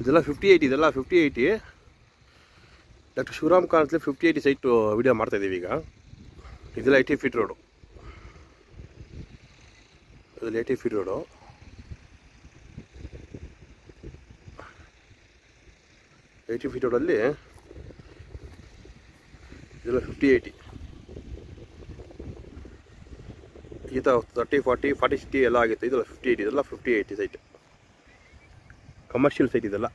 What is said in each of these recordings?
ಇದೆಲ್ಲ 58 ಇದೆಲ್ಲ 5080 doctor Shivaram ಕಾರಂತಲೆ 5080 site video ಮಾಡ್ತಾಯಿದ್ದೀವಿ ಈಗ. ಇದೆಲ್ಲ 80 ಫೀಟ್ ರೋಡು, ಇದೆಲ್ಲ 80 ಫೀಟ್ ರೋಡು. ಫೀಟ್ ರೋಡಲ್ಲಿ ಇದೆಲ್ಲ 5080 ಈ ಥರ 30 40 60 ಎಲ್ಲ ಆಗುತ್ತೆ. ಇದೆಲ್ಲ 5080 ಇದೆಲ್ಲ 5080 ಸೈಟ್, ಕಮರ್ಷಿಯಲ್ ಸೈಟ್ ಇದೆಲ್ಲ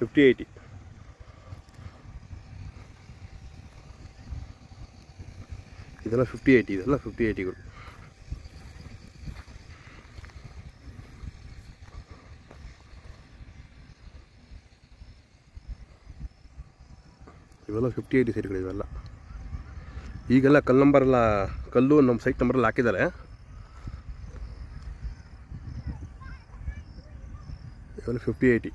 5080. ಇದೆಲ್ಲ 5080 ಇದೆಲ್ಲ 5080ಗಳು. ಇವೆಲ್ಲ 5080 ಸೈಟ್ಗಳು ಇವೆಲ್ಲ. ಈಗೆಲ್ಲ ಕಲ್ಲು ನಂಬರೆಲ್ಲ ಕಲ್ಲು ನಮ್ಮ ಸೈಟ್ ನಂಬರಲ್ಲಿ ಹಾಕಿದ್ದಾರೆ. ಇವೆಲ್ಲ 5080.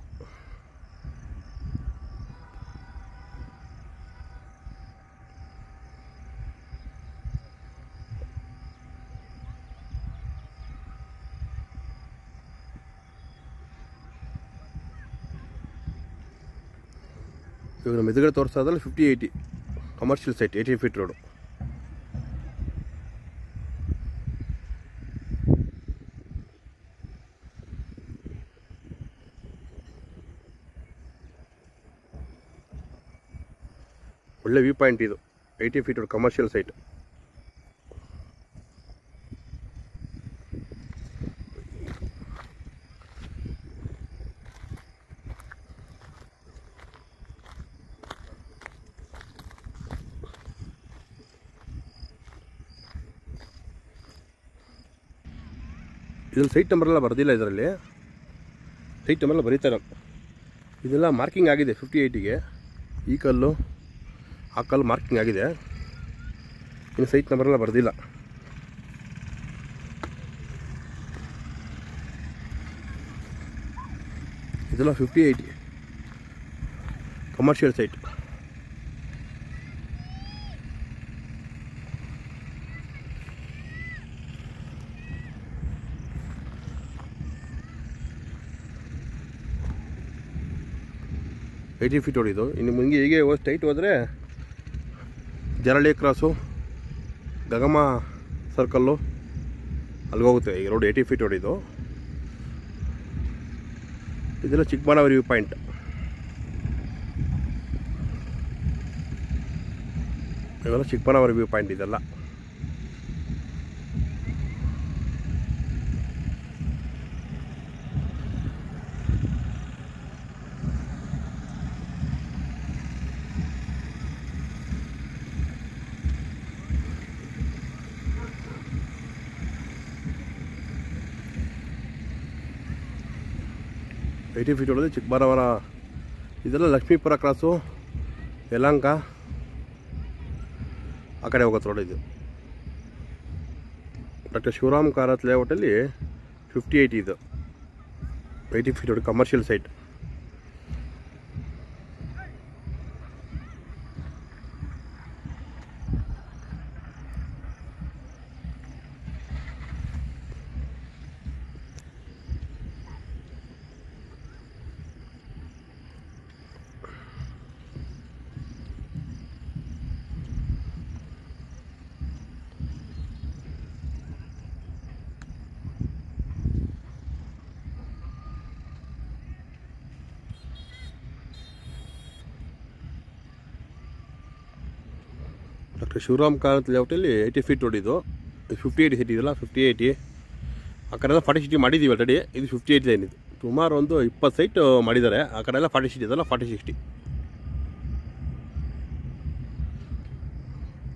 ಇವಾಗ ನಮ್ಮ ಎದುರುಗಡೆ ತೋರಿಸ್ತಾ ಇದ್ದಲ್ಲಿ 5080 ಕಮರ್ಷಿಯಲ್ ಸೈಟ್ 80 ಫೀಟ್ ರೋಡು. ಒಳ್ಳೆ ವ್ಯೂ ಪಾಯಿಂಟ್ ಇದು, 80 ಫೀಟ್ ರೋಡ್ ಕಮರ್ಷಿಯಲ್ ಸೈಟ್. ಇದ್ರಲ್ಲಿ ಸೈಟ್ ನಂಬರೆಲ್ಲ ಬರೆದಿಲ್ಲ, ಇದರಲ್ಲಿ ಸೈಟ್ ನಂಬರೆಲ್ಲ ಬರೀತಾರೆ. ಇದೆಲ್ಲ ಮಾರ್ಕಿಂಗ್ ಆಗಿದೆ 5080ಗೆ. ಈ ಕಲ್ಲು ಆ ಕಲ್ಲು ಮಾರ್ಕಿಂಗ್ ಆಗಿದೆ, ಇನ್ನು ಸೈಟ್ ನಂಬರೆಲ್ಲ ಬರೆದಿಲ್ಲ. ಇದೆಲ್ಲ 5080 ಕಮರ್ಷಿಯಲ್ ಸೈಟ್. ಫೀಟ್ ಹೊಡಿದು ಇನ್ನು ಮುಂದೆ ಹೀಗೆ ಸ್ಟ್ರೈಟ್ ಹೋದರೆ ಜರಳಿ ಕ್ರಾಸು, ಗಗಮ ಸರ್ಕಲ್ಲು ಅಲ್ಲಿಗೆ ಹೋಗುತ್ತೆ ಈ ರೋಡ್. 80 ಫೀಟ್ ಹೊಡಿದು. ಇದೆಲ್ಲ ಚಿಕ್ಕಬಳ್ಳಾಪುರ ವ್ಯೂ ಪಾಯಿಂಟ್. ಇವೆಲ್ಲ ಚಿಕ್ಕಬಳ್ಳಾಪುರ ವ್ಯೂ ಪಾಯಿಂಟ್ ಇದೆಲ್ಲ. ಫೀಟ್ ಹೊಡೆದು ಚಿಕ್ಕಬಳ್ಳಾಪುರ. ಇದೆಲ್ಲ ಲಕ್ಷ್ಮೀಪುರ ಕ್ರಾಸು, ಯಲಹಂಕ ಆ ಕಡೆ ಹೋಗುತ್ತೆ ರೋಡ್ ಇದು. ಡಾಕ್ಟರ್ ಶಿವರಾಮ್ ಕಾರಂತ್ ಲೇಔಟಲ್ಲಿ 5080 ಇದು 80 feet road commercial site. Doctor Shivaram Karanth ಲೇಔಟಲ್ಲಿ 80 ಫೀಟ್ ಹೊಡಿದು 5080 ಸೈಟ್ ಇದೆಲ್ಲ 5080. ಆ ಕಡೆ ಎಲ್ಲ 4060 ಮಾಡಿದ್ದೀವಿ ಆಲ್ರೆಡಿ. ಇದು 5080 ಏನಿದೆ ಸುಮಾರು ಒಂದು 20 ಸೈಟ್ ಮಾಡಿದ್ದಾರೆ. ಆ ಕಡೆ ಎಲ್ಲ 4060 ಇದೆಲ್ಲ 4060.